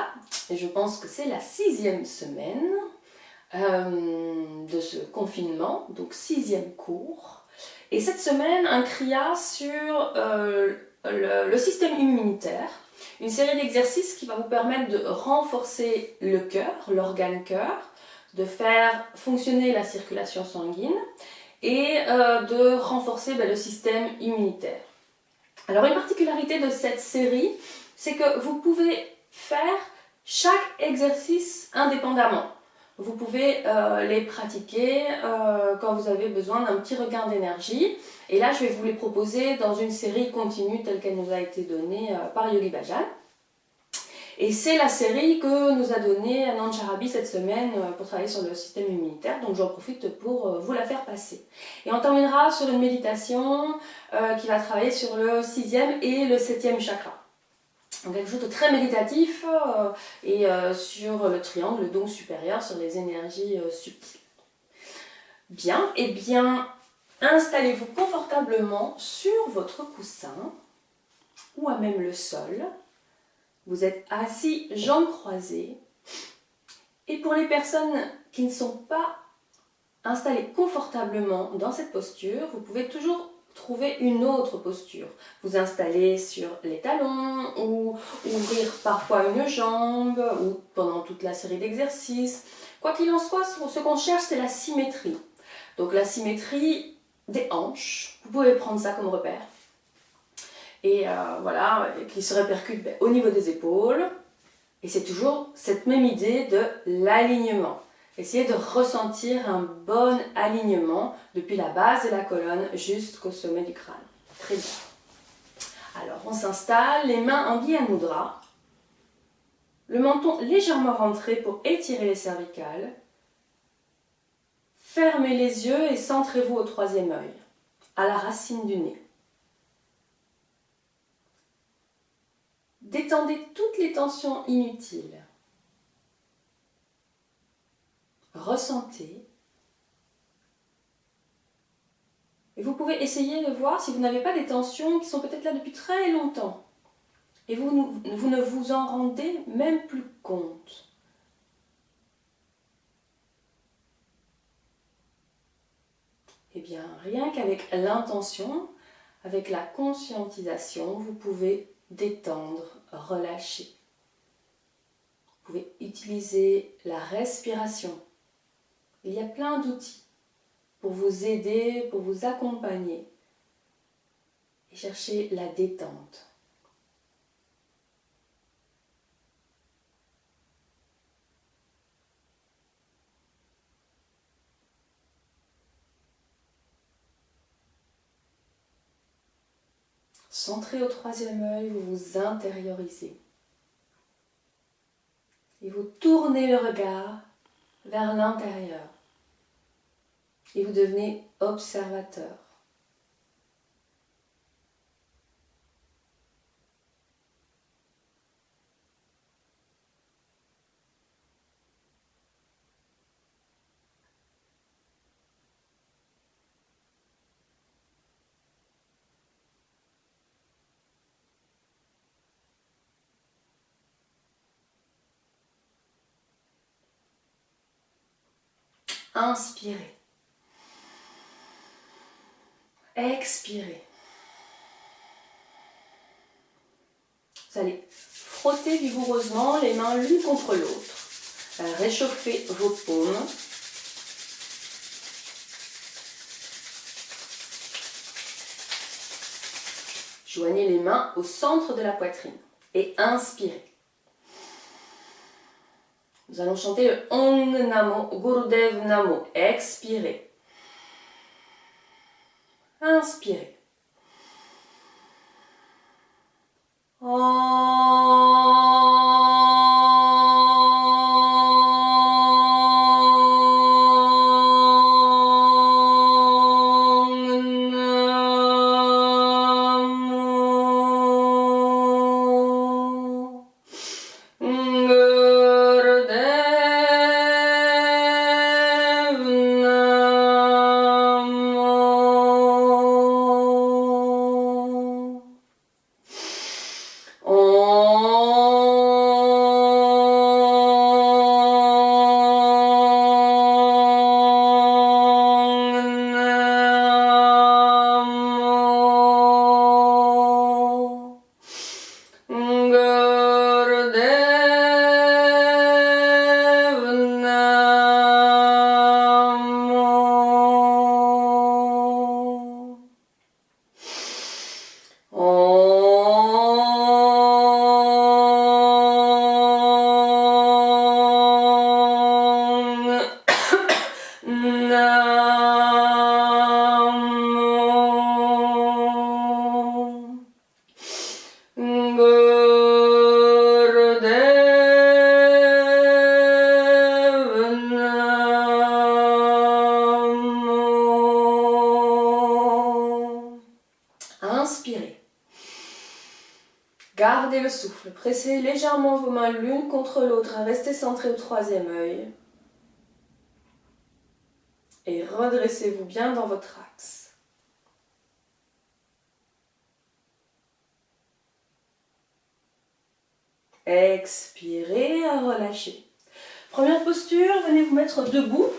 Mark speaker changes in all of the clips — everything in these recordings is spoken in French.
Speaker 1: voilà, et je pense que c'est la 6e semaine de ce confinement, donc 6e cours. Et cette semaine, un CRIA sur le système immunitaire, une série d'exercices qui va vous permettre de renforcer le cœur, l'organe cœur, de faire fonctionner la circulation sanguine et de renforcer le système immunitaire. Alors une particularité de cette série, c'est que vous pouvez faire chaque exercice indépendamment. Vous pouvez les pratiquer quand vous avez besoin d'un petit regain d'énergie. Et là, je vais vous les proposer dans une série continue telle qu'elle nous a été donnée par Yogi Bhajan. Et c'est la série que nous a donnée Anand Charabi cette semaine pour travailler sur le système immunitaire. Donc j'en profite pour vous la faire passer. Et on terminera sur une méditation qui va travailler sur le 6e et le 7e chakra. Donc quelque chose de très méditatif et sur le triangle, le dôme supérieur, sur les énergies subtiles. Bien, et bien, installez-vous confortablement sur votre coussin ou à même le sol. Vous êtes assis, jambes croisées. Et pour les personnes qui ne sont pas installées confortablement dans cette posture, vous pouvez toujours trouver une autre posture. Vous installer sur les talons ou ouvrir parfois une jambe ou pendant toute la série d'exercices. Quoi qu'il en soit, ce qu'on cherche, c'est la symétrie. Donc la symétrie des hanches, vous pouvez prendre ça comme repère. Et voilà, qui se répercute au niveau des épaules. Et c'est toujours cette même idée de l'alignement. Essayez de ressentir un bon alignement depuis la base de la colonne jusqu'au sommet du crâne. Très bien. Alors on s'installe, les mains en Gyan Mudra, le menton légèrement rentré pour étirer les cervicales. Fermez les yeux et centrez-vous au 3e œil, à la racine du nez. Détendez toutes les tensions inutiles. Ressentez. Et vous pouvez essayer de voir si vous n'avez pas des tensions qui sont peut-être là depuis très longtemps. Et vous ne vous en rendez même plus compte. Eh bien, rien qu'avec l'intention, avec la conscientisation, vous pouvez détendre, relâcher. Vous pouvez utiliser la respiration. Il y a plein d'outils pour vous aider, pour vous accompagner et chercher la détente. Centré au 3e œil, vous vous intériorisez. Et vous tournez le regard vers l'intérieur. Et vous devenez observateur. Inspirez. Expirez. Vous allez frotter vigoureusement les mains l'une contre l'autre. Réchauffez vos paumes. Joignez les mains au centre de la poitrine et inspirez. Nous allons chanter le Om Namo Gurudev Namo. Expirez. Inspirez. Om Inspirez. Gardez le souffle. Pressez légèrement vos mains l'une contre l'autre. Restez centré au troisième œil. Et redressez-vous bien dans votre axe. Expirez, relâchez. Première posture, venez vous mettre debout.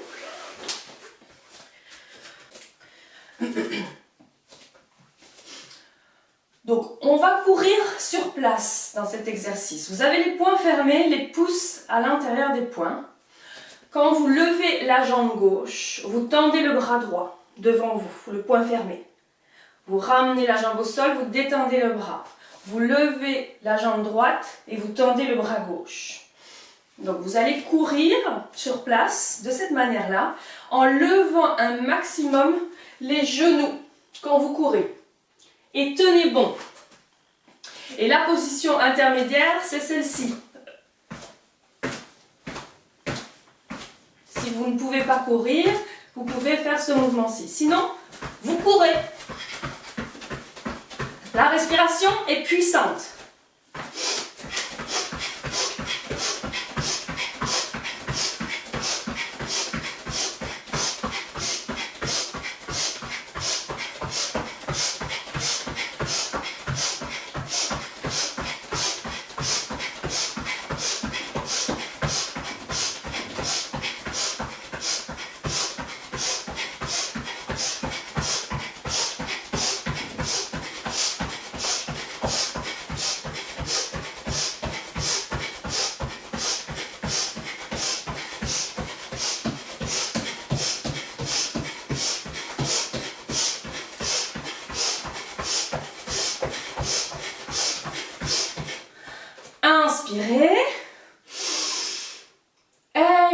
Speaker 1: Donc, on va courir sur place dans cet exercice. Vous avez les poings fermés, les pouces à l'intérieur des poings. Quand vous levez la jambe gauche, vous tendez le bras droit devant vous, le poing fermé. Vous ramenez la jambe au sol, vous détendez le bras. Vous levez la jambe droite et vous tendez le bras gauche. Donc, vous allez courir sur place de cette manière-là, en levant un maximum les genoux quand vous courez. Et tenez bon. Et la position intermédiaire, c'est celle-ci. Si vous ne pouvez pas courir, vous pouvez faire ce mouvement-ci. Sinon, vous courez. La respiration est puissante. Inspirez,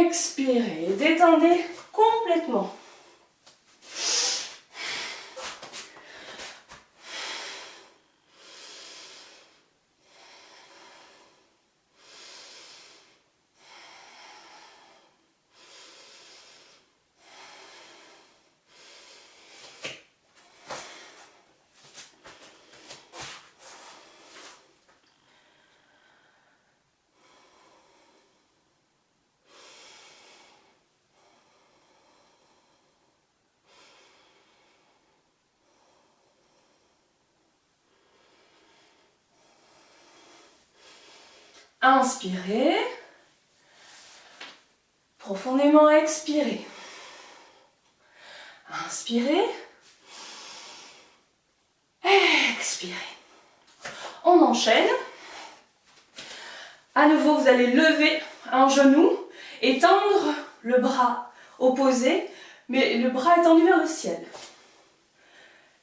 Speaker 1: expirez, détendez complètement. Inspirez, profondément expirez. Inspirez, expirez. On enchaîne. À nouveau, vous allez lever un genou et tendre le bras opposé, mais le bras étendu vers le ciel.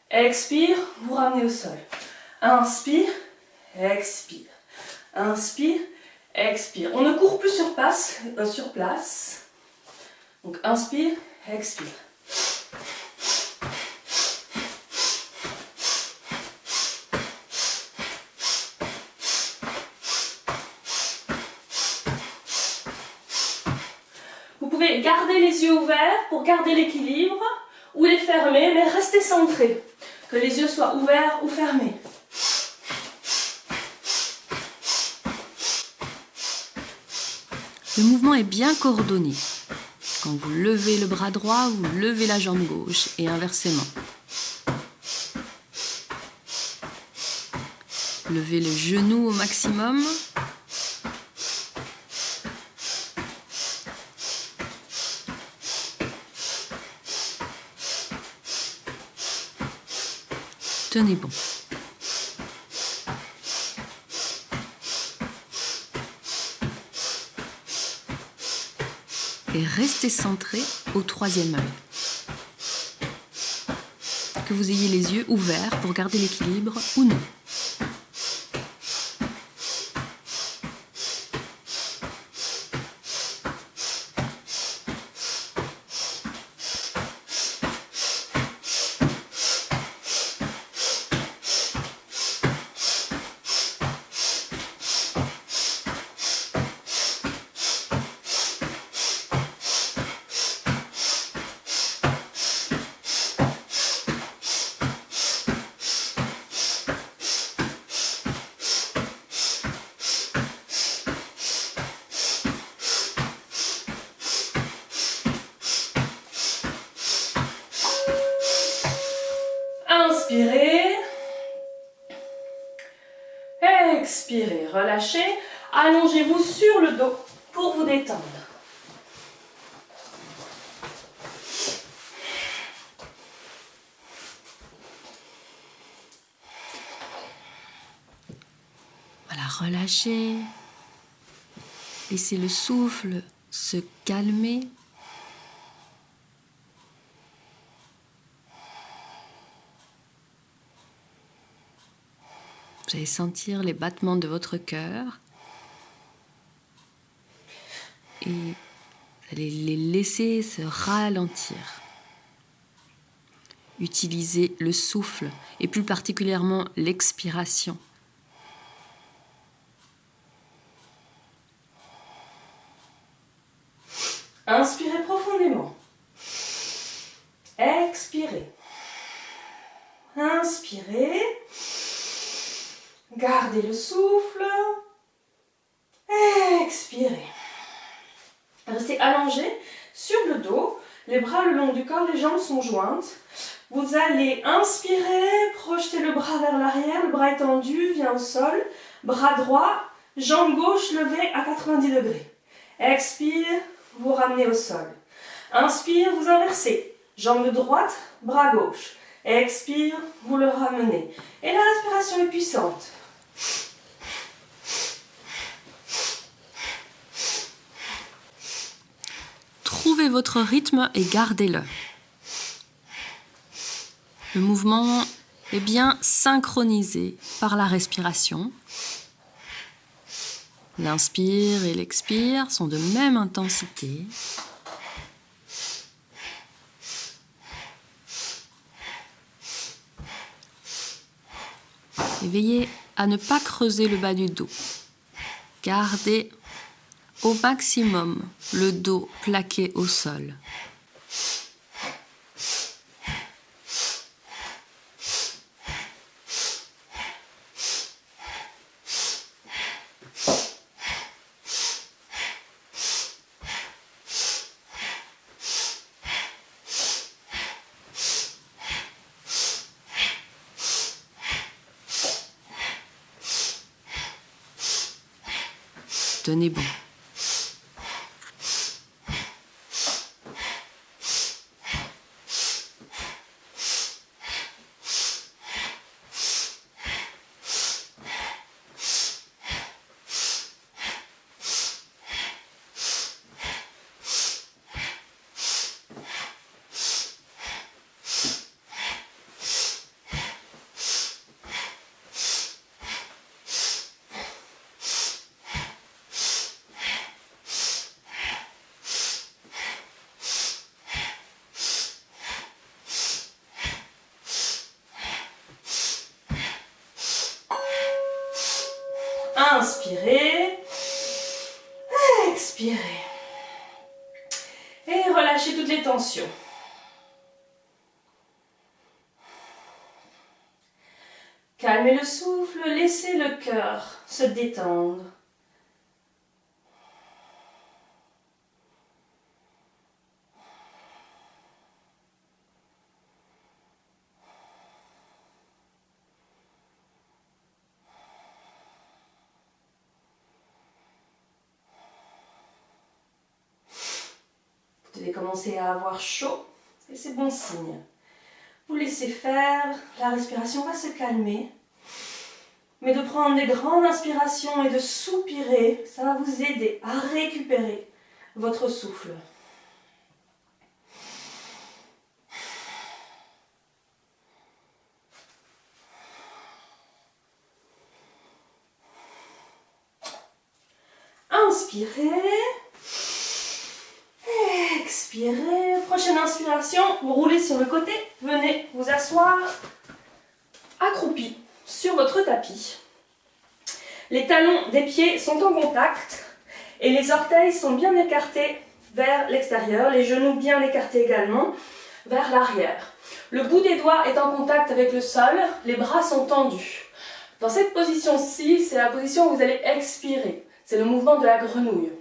Speaker 1: Expire, vous ramenez au sol. Inspire, expire. Inspire, expire. On ne court plus sur place. Donc inspire, expire. Vous pouvez garder les yeux ouverts pour garder l'équilibre ou les fermer, mais restez centré. Que les yeux soient ouverts ou fermés.
Speaker 2: Le mouvement est bien coordonné. Quand vous levez le bras droit, vous levez la jambe gauche et inversement. Levez le genou au maximum. Tenez bon. Et restez centré au troisième œil. Que vous ayez les yeux ouverts pour garder l'équilibre ou non.
Speaker 1: Inspirez. Expirez, relâchez. Allongez-vous sur le dos pour vous détendre.
Speaker 2: Voilà, relâchez. Laissez le souffle se calmer. Vous allez sentir les battements de votre cœur et vous allez les laisser se ralentir. Utilisez le souffle et plus particulièrement l'expiration.
Speaker 1: Inspirez profondément. Expirez. Inspirez. Gardez le souffle. Expirez. Restez allongé sur le dos, les bras le long du corps, les jambes sont jointes. Vous allez inspirer, projeter le bras vers l'arrière, le bras étendu, vient au sol. Bras droit, jambe gauche levée à 90 degrés. Expire, vous ramenez au sol. Inspire, vous inversez. Jambe droite, bras gauche. Expire, vous le ramenez. Et la respiration est puissante.
Speaker 2: Trouvez votre rythme et gardez-le. Le mouvement est bien synchronisé par la respiration. L'inspire et l'expire sont de même intensité. Et veillez à ne pas creuser le bas du dos. Gardez au maximum le dos plaqué au sol. Tenez bon.
Speaker 1: Inspirez, expirez. Et relâchez toutes les tensions. Calmez le souffle, laissez le cœur se détendre. Vous devez commencer à avoir chaud, et c'est bon signe. Vous laissez faire, la respiration va se calmer. Mais de prendre des grandes inspirations et de soupirer, ça va vous aider à récupérer votre souffle. Inspirez. Expirez. Prochaine inspiration, vous roulez sur le côté. Venez vous asseoir accroupi sur votre tapis. Les talons des pieds sont en contact et les orteils sont bien écartés vers l'extérieur. Les genoux bien écartés également vers l'arrière. Le bout des doigts est en contact avec le sol. Les bras sont tendus. Dans cette position-ci, c'est la position où vous allez expirer. C'est le mouvement de la grenouille.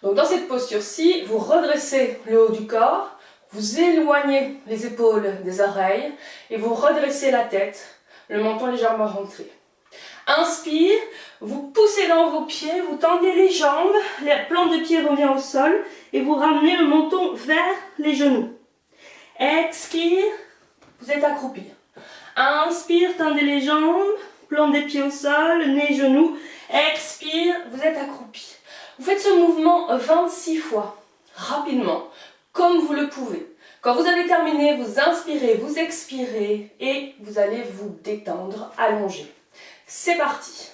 Speaker 1: Donc dans cette posture-ci, vous redressez le haut du corps, Vous éloignez les épaules des oreilles et vous redressez la tête, le menton légèrement rentré. Inspire, vous poussez dans vos pieds, vous tendez les jambes, la plante de pied revient au sol et vous ramenez le menton vers les genoux. Expire, vous êtes accroupi. Inspire, tendez les jambes, plante des pieds au sol, nez, genoux. Expire, vous êtes accroupi. Vous faites ce mouvement 26 fois, rapidement, comme vous le pouvez. Quand vous avez terminé, vous inspirez, vous expirez et vous allez vous détendre, allonger. C'est parti.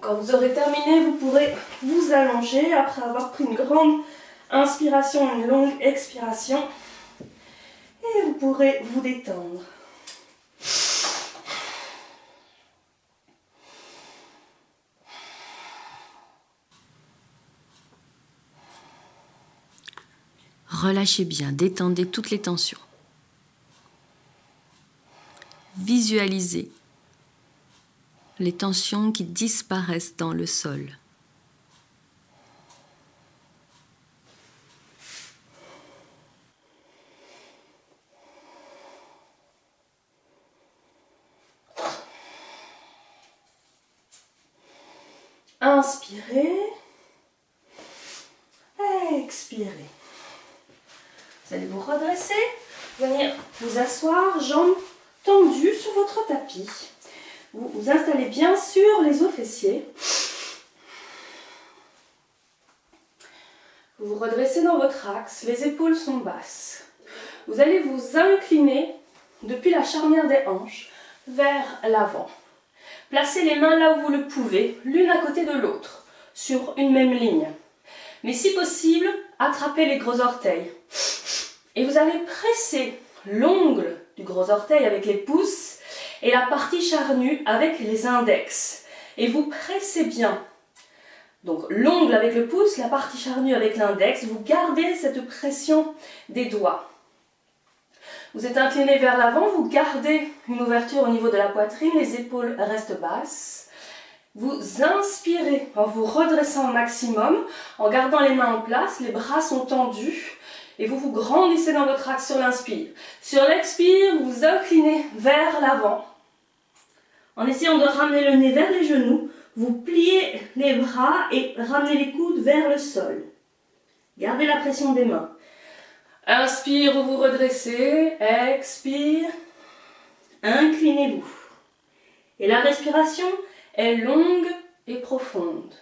Speaker 1: Quand vous aurez terminé, vous pourrez vous allonger après avoir pris une grande inspiration, une longue expiration. Et vous pourrez vous détendre.
Speaker 2: Relâchez bien, détendez toutes les tensions. Visualisez les tensions qui disparaissent dans le sol.
Speaker 1: Inspirez. Expirez. Vous allez vous redresser, venir vous asseoir, jambes tendues sur votre tapis. Vous vous installez bien sur les os fessiers. Vous vous redressez dans votre axe, les épaules sont basses. Vous allez vous incliner depuis la charnière des hanches vers l'avant. Placez les mains là où vous le pouvez, l'une à côté de l'autre, sur une même ligne. Mais si possible, attrapez les gros orteils. Et vous allez presser l'ongle du gros orteil avec les pouces et la partie charnue avec les index. Et vous pressez bien. Donc l'ongle avec le pouce, la partie charnue avec l'index. Vous gardez cette pression des doigts. Vous êtes incliné vers l'avant, vous gardez une ouverture au niveau de la poitrine, les épaules restent basses. Vous inspirez en vous redressant au maximum, en gardant les mains en place, les bras sont tendus et vous vous grandissez dans votre axe sur l'inspire. Sur l'expire, vous vous inclinez vers l'avant. En essayant de ramener le nez vers les genoux, vous pliez les bras et ramenez les coudes vers le sol. Gardez la pression des mains. Inspire, vous vous redressez. Expire. Inclinez-vous. Et la respiration est longue et profonde.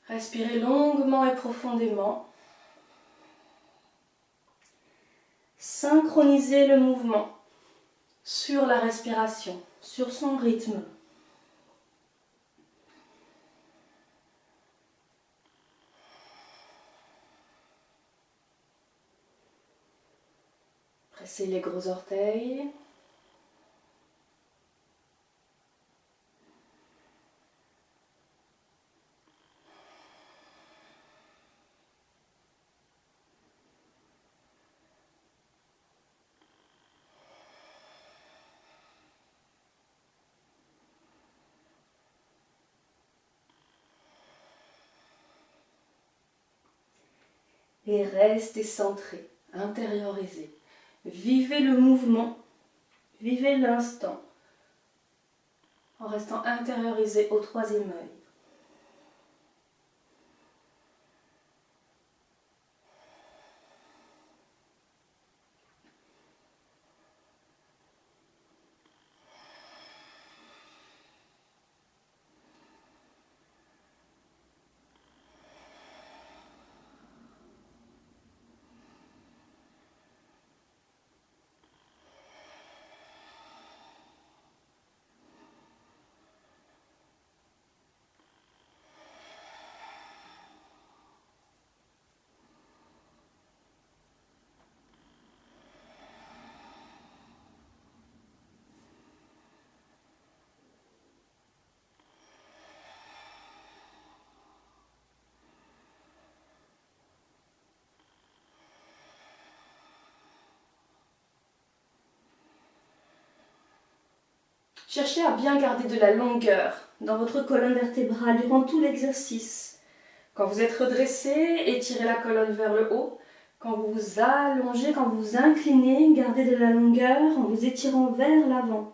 Speaker 1: Respirez longuement et profondément. Synchronisez le mouvement sur la respiration, sur son rythme. Pressez les gros orteils. Et restez centré, intériorisé. Vivez le mouvement, vivez l'instant, en restant intériorisé au troisième œil. Cherchez à bien garder de la longueur dans votre colonne vertébrale durant tout l'exercice. Quand vous êtes redressé, étirez la colonne vers le haut. Quand vous vous allongez, quand vous vous inclinez, gardez de la longueur en vous étirant vers l'avant.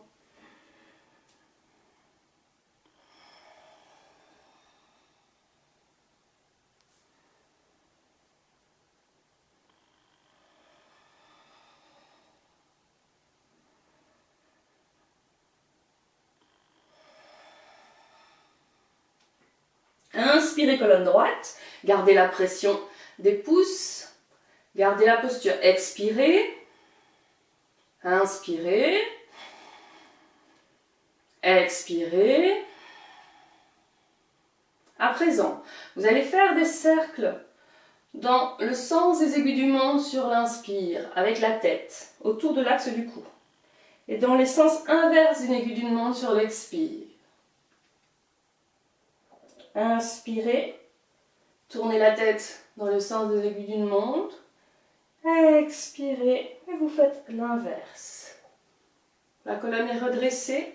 Speaker 1: Inspirez, colonne droite, gardez la pression des pouces, gardez la posture, expirez, inspirez, expirez. À présent, vous allez faire des cercles dans le sens des aiguilles du monde sur l'inspire, avec la tête, autour de l'axe du cou, et dans les sens inverses d'une aiguille du monde sur l'expire. Inspirez. Tournez la tête dans le sens des aiguilles d'une montre. Expirez et vous faites l'inverse. La colonne est redressée.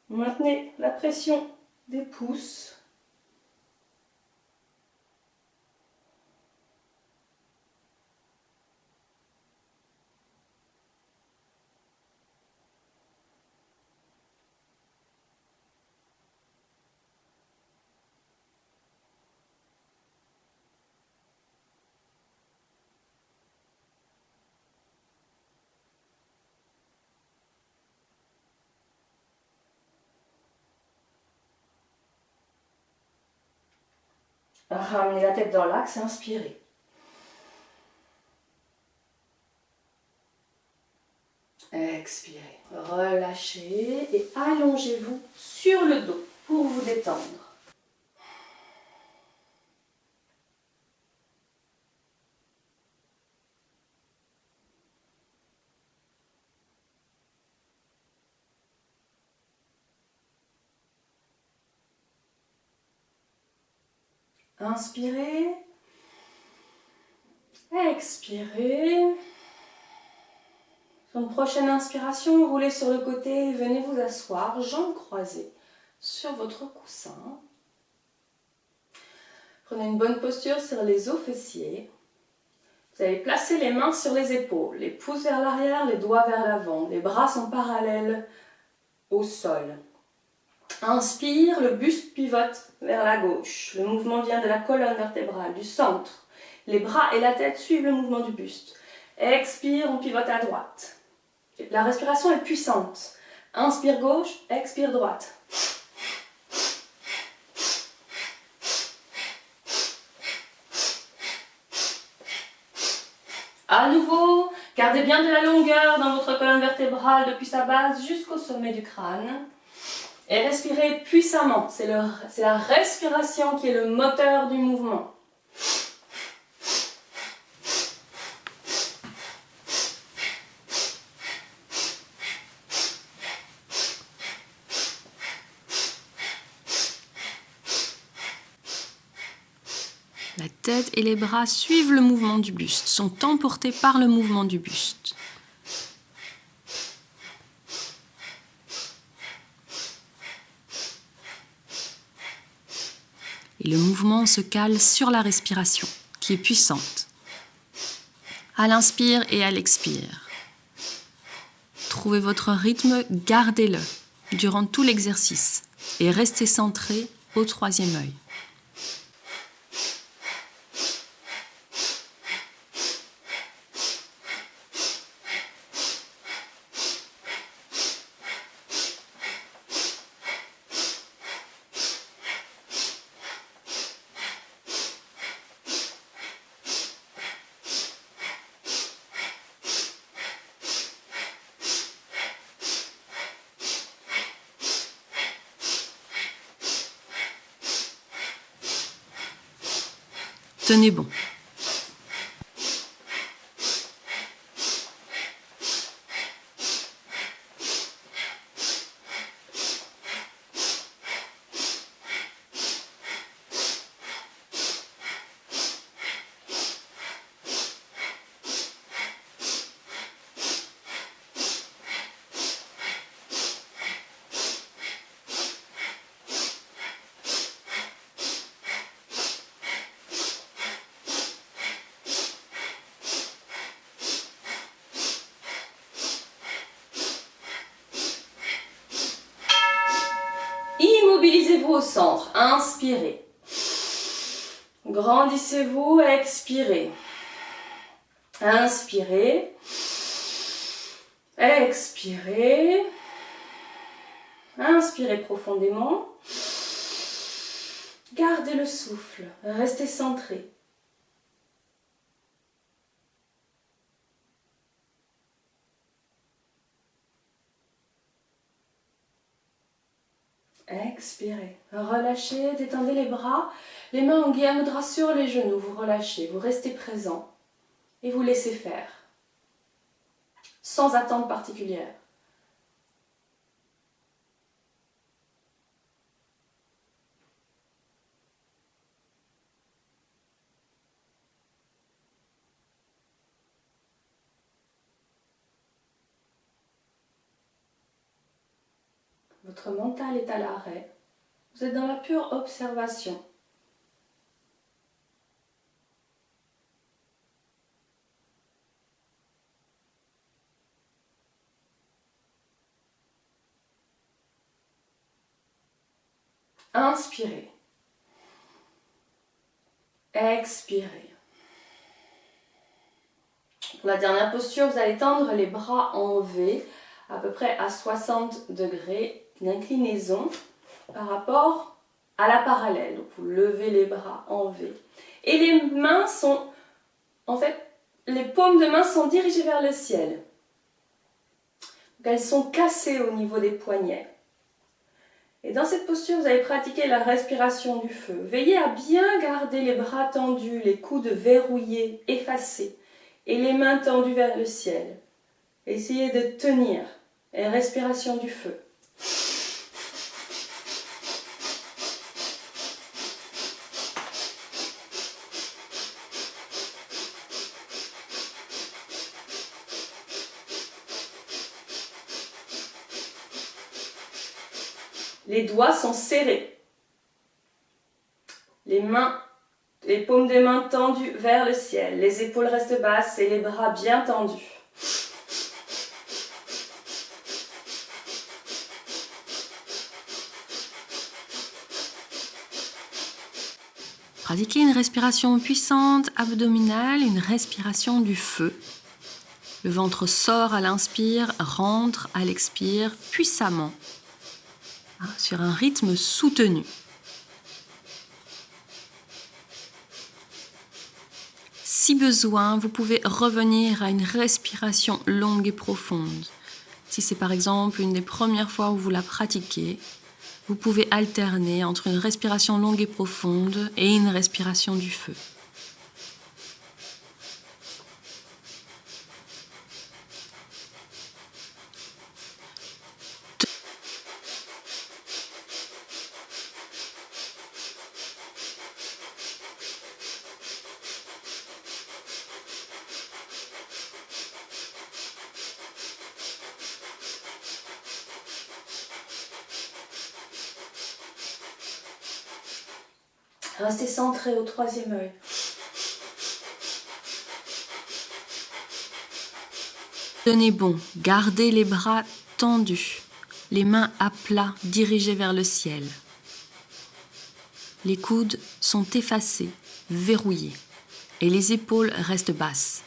Speaker 1: Maintenez la pression des pouces. Ramenez la tête dans l'axe, inspirez. Expirez. Relâchez et allongez-vous sur le dos pour vous détendre. Inspirez. Expirez. Sur une prochaine inspiration, roulez sur le côté et venez vous asseoir, jambes croisées, sur votre coussin. Prenez une bonne posture sur les os fessiers. Vous allez placer les mains sur les épaules, les pouces vers l'arrière, les doigts vers l'avant. Les bras sont parallèles au sol. Inspire, le buste pivote vers la gauche. Le mouvement vient de la colonne vertébrale, du centre. Les bras et la tête suivent le mouvement du buste. Expire, on pivote à droite. La respiration est puissante. Inspire gauche, expire droite. À nouveau, gardez bien de la longueur dans votre colonne vertébrale depuis sa base jusqu'au sommet du crâne. Et respirez puissamment. C'est la respiration qui est le moteur du mouvement.
Speaker 2: La tête et les bras suivent le mouvement du buste, sont emportés par le mouvement du buste. Et le mouvement se cale sur la respiration, qui est puissante. À l'inspire et à l'expire. Trouvez votre rythme, gardez-le durant tout l'exercice et restez centré au troisième œil. Tenez bon.
Speaker 1: Grandissez-vous au centre. Inspirez. Grandissez-vous, expirez. Inspirez. Expirez. Inspirez profondément. Gardez le souffle. Restez centré. Expirez. Relâchez, détendez les bras. Les mains en Gyan Mudra sur les genoux. Vous relâchez, vous restez présent. Et vous laissez faire. Sans attente particulière. Votre mental est à l'arrêt. Vous êtes dans la pure observation. Inspirez. Expirez. Pour la dernière posture, vous allez tendre les bras en V, à peu près à 60 degrés d'inclinaison par rapport à la parallèle. Donc vous levez les bras en V. Et les mains sont, en fait, les paumes de main sont dirigées vers le ciel. Donc elles sont cassées au niveau des poignets. Et dans cette posture, vous allez pratiquer la respiration du feu. Veillez à bien garder les bras tendus, les coudes verrouillés, effacés, et les mains tendues vers le ciel. Essayez de tenir. Et respiration du feu. Les doigts sont serrés. Les mains, les paumes des mains tendues vers le ciel. Les épaules restent basses et les bras bien tendus.
Speaker 2: Pratiquez une respiration puissante abdominale, une respiration du feu. Le ventre sort à l'inspire, rentre à l'expire puissamment, sur un rythme soutenu. Si besoin, vous pouvez revenir à une respiration longue et profonde. Si c'est par exemple une des premières fois où vous la pratiquez, vous pouvez alterner entre une respiration longue et profonde et une respiration du feu.
Speaker 1: Restez centré au troisième œil.
Speaker 2: Tenez bon, gardez les bras tendus, les mains à plat dirigées vers le ciel. Les coudes sont effacés, verrouillés, et les épaules restent basses.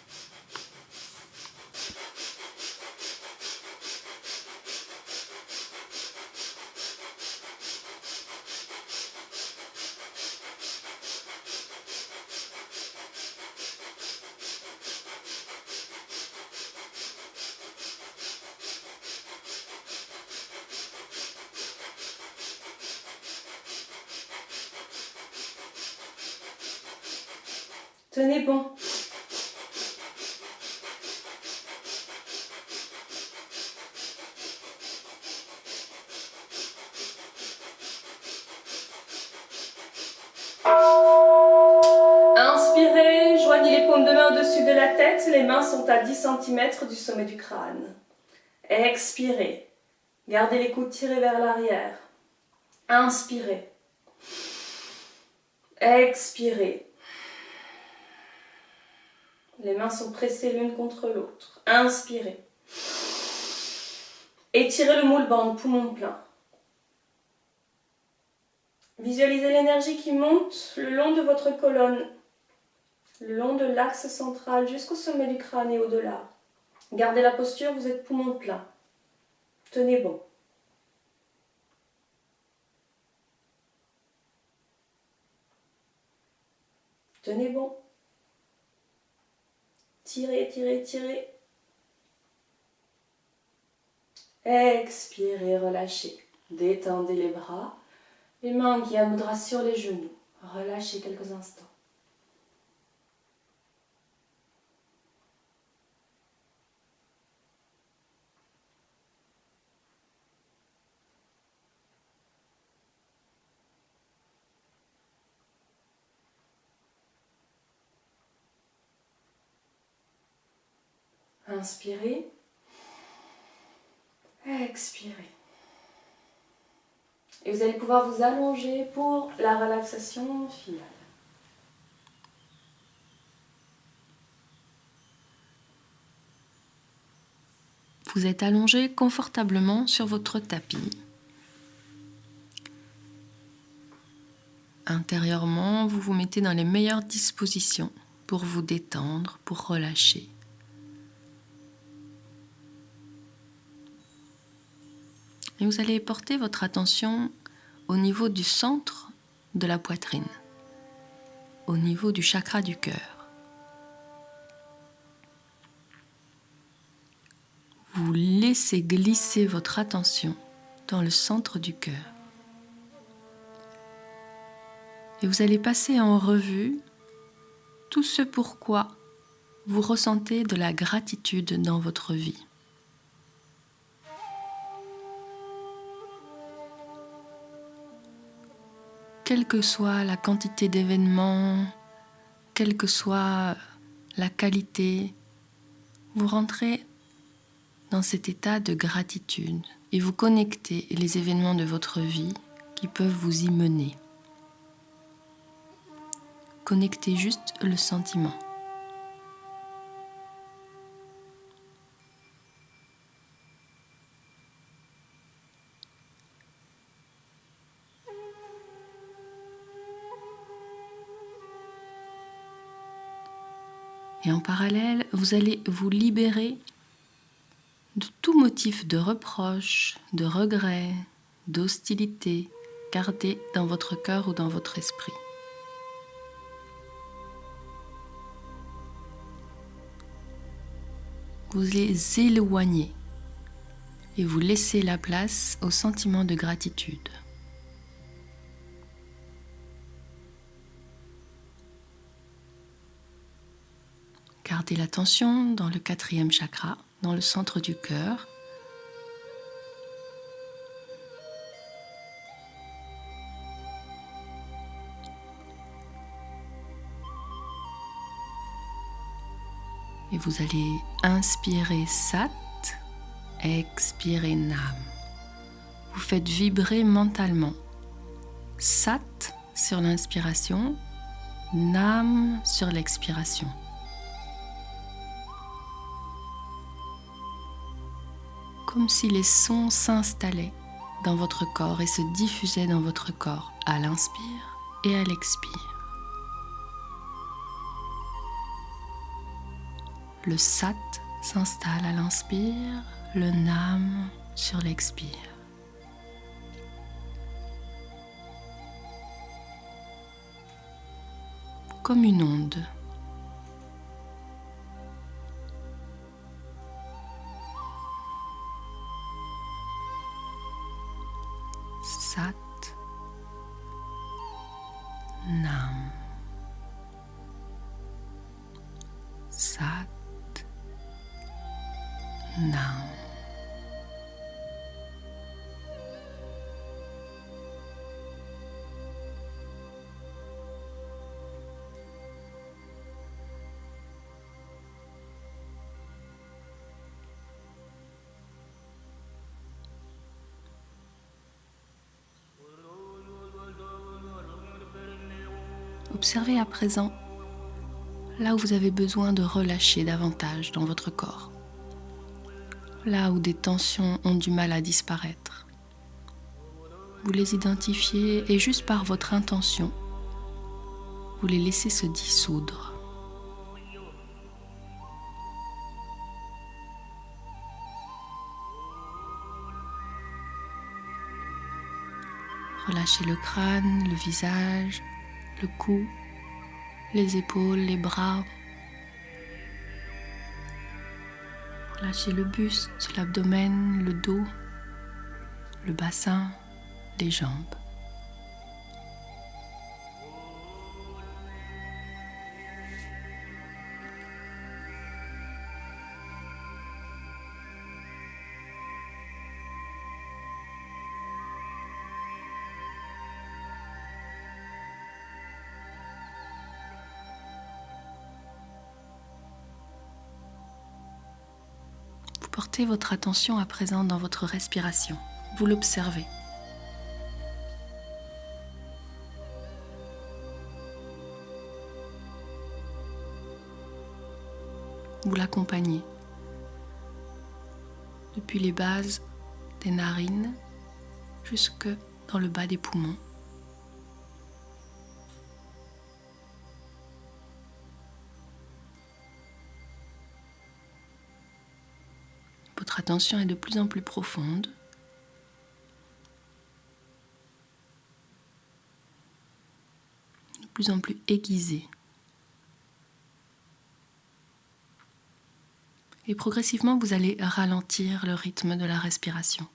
Speaker 1: Tenez bon. Inspirez, joignez les paumes de main au-dessus de la tête, les mains sont à 10 cm du sommet du crâne. Expirez, gardez les coudes tirés vers l'arrière. Inspirez. Expirez. Les mains sont pressées l'une contre l'autre. Inspirez. Étirez le moule bande, poumon plein. Visualisez l'énergie qui monte le long de votre colonne, le long de l'axe central jusqu'au sommet du crâne et au-delà. Gardez la posture, vous êtes poumon plein. Tenez bon. Tenez bon. Tirez, tirez, tirez. Expirez, relâchez. Détendez les bras. Les mains qui amoudra sur les genoux. Relâchez quelques instants. Inspirez. Expirez. Et vous allez pouvoir vous allonger pour la relaxation finale.
Speaker 2: Vous êtes allongé confortablement sur votre tapis. Intérieurement, vous vous mettez dans les meilleures dispositions pour vous détendre, pour relâcher. Et vous allez porter votre attention au niveau du centre de la poitrine, au niveau du chakra du cœur. Vous laissez glisser votre attention dans le centre du cœur. Et vous allez passer en revue tout ce pourquoi vous ressentez de la gratitude dans votre vie. Quelle que soit la quantité d'événements, quelle que soit la qualité, vous rentrez dans cet état de gratitude et vous connectez les événements de votre vie qui peuvent vous y mener. Connectez juste le sentiment. Et en parallèle, vous allez vous libérer de tout motif de reproche, de regret, d'hostilité gardé dans votre cœur ou dans votre esprit. Vous les éloignez et vous laissez la place au sentiment de gratitude. Gardez l'attention dans le 4e chakra, dans le centre du cœur. Et vous allez inspirer Sat, expirer Nam. Vous faites vibrer mentalement Sat sur l'inspiration, Nam sur l'expiration. Comme si les sons s'installaient dans votre corps et se diffusaient dans votre corps à l'inspire et à l'expire. Le Sat s'installe à l'inspire, le Nam sur l'expire. Comme une onde. Sat, Nam, Sat, Nam. Observez à présent là où vous avez besoin de relâcher davantage dans votre corps, là où des tensions ont du mal à disparaître. Vous les identifiez et juste par votre intention, vous les laissez se dissoudre. Relâchez le crâne, le visage, le cou, les épaules, les bras. Relâchez le buste, l'abdomen, le dos, le bassin, les jambes. Portez votre attention à présent dans votre respiration. Vous l'observez. Vous l'accompagnez depuis les bases des narines jusque dans le bas des poumons. Votre attention est de plus en plus profonde. De plus en plus aiguisée. Et progressivement, vous allez ralentir le rythme de la respiration.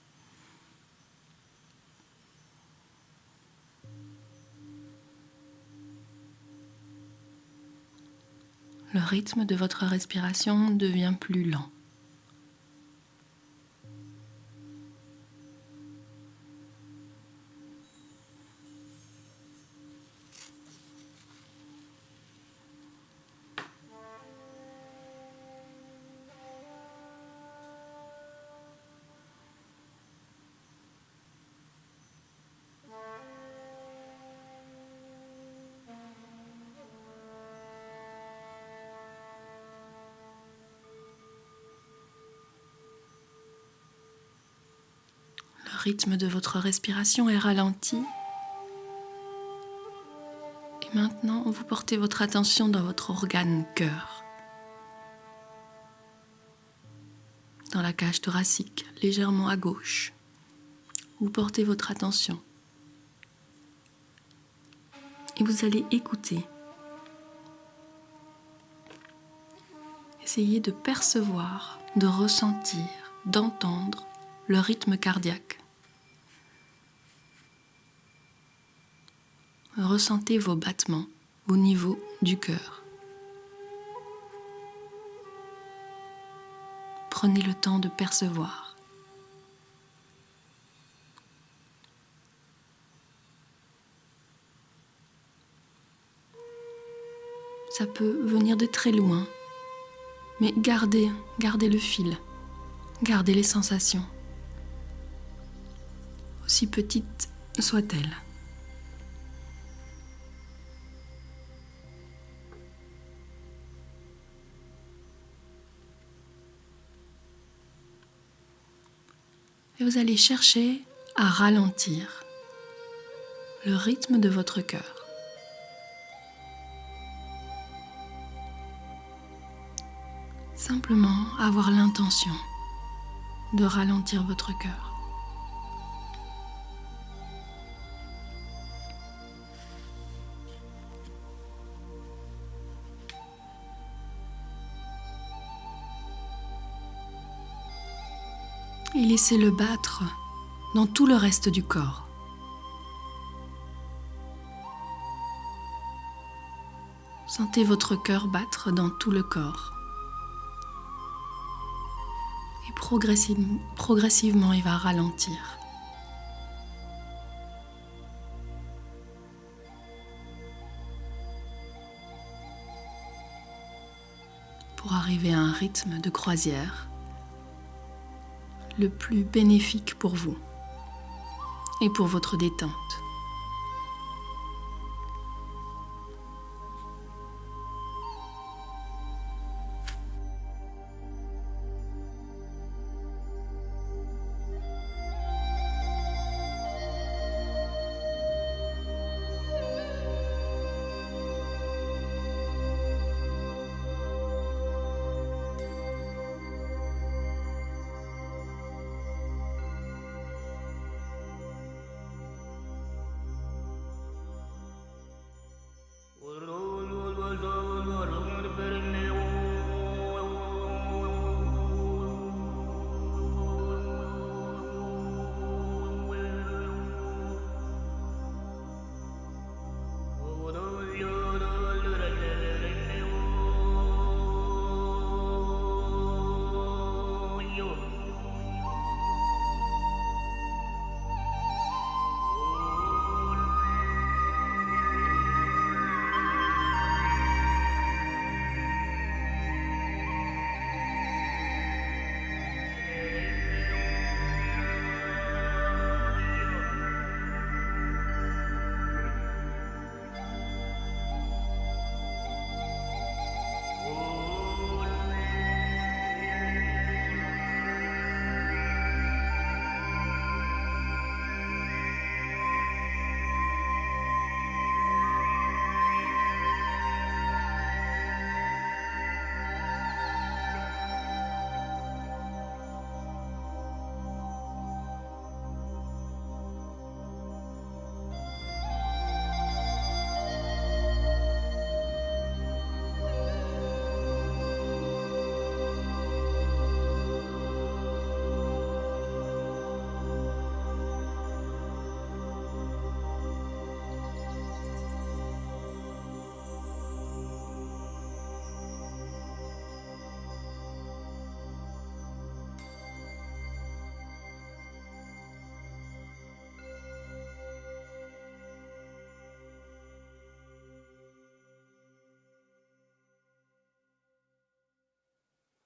Speaker 2: Le rythme de votre respiration devient plus lent. Le rythme de votre respiration est ralenti. Et maintenant, vous portez votre attention dans votre organe cœur. Dans la cage thoracique, légèrement à gauche. Vous portez votre attention. Et vous allez écouter. Essayez de percevoir, de ressentir, d'entendre le rythme cardiaque. Ressentez vos battements au niveau du cœur. Prenez le temps de percevoir. Ça peut venir de très loin, mais gardez le fil, gardez les sensations, aussi petites soient-elles. Et vous allez chercher à ralentir le rythme de votre cœur. Simplement avoir l'intention de ralentir votre cœur. Et laissez-le battre dans tout le reste du corps. Sentez votre cœur battre dans tout le corps. Et progressivement, il va ralentir. Pour arriver à un rythme de croisière le plus bénéfique pour vous et pour votre détente.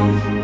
Speaker 3: Hum,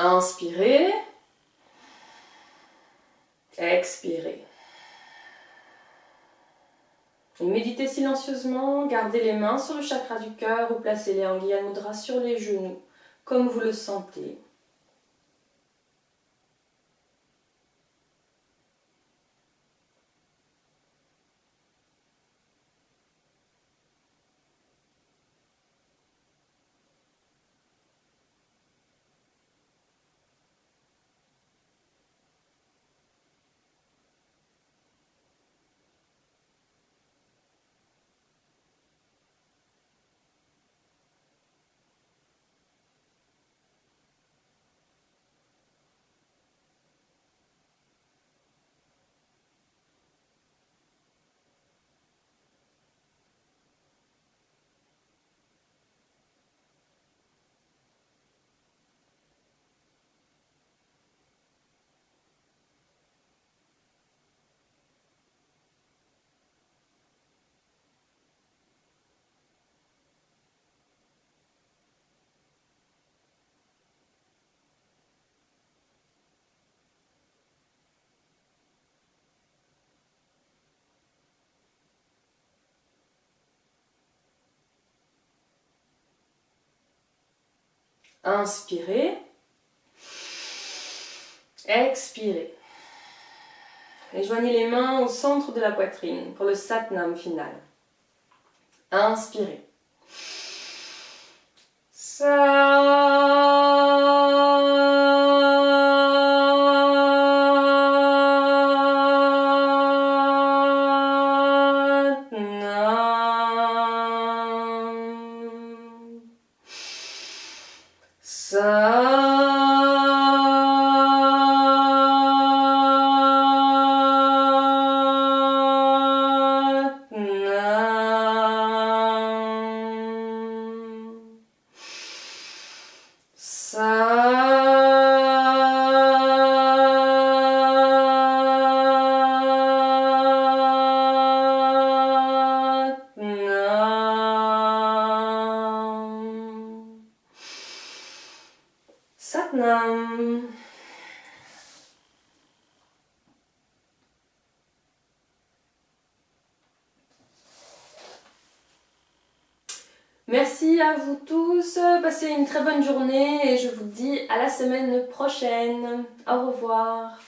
Speaker 1: Inspirez, expirez. Et méditez silencieusement, gardez les mains sur le chakra du cœur ou placez-les en Gyan Mudra sur les genoux, comme vous le sentez. Inspirez, expirez. Et joignez les mains au centre de la poitrine pour le Satnam final. Inspirez. Satnam. Merci à vous tous, passez une très bonne journée et je vous dis à la semaine prochaine. Au revoir.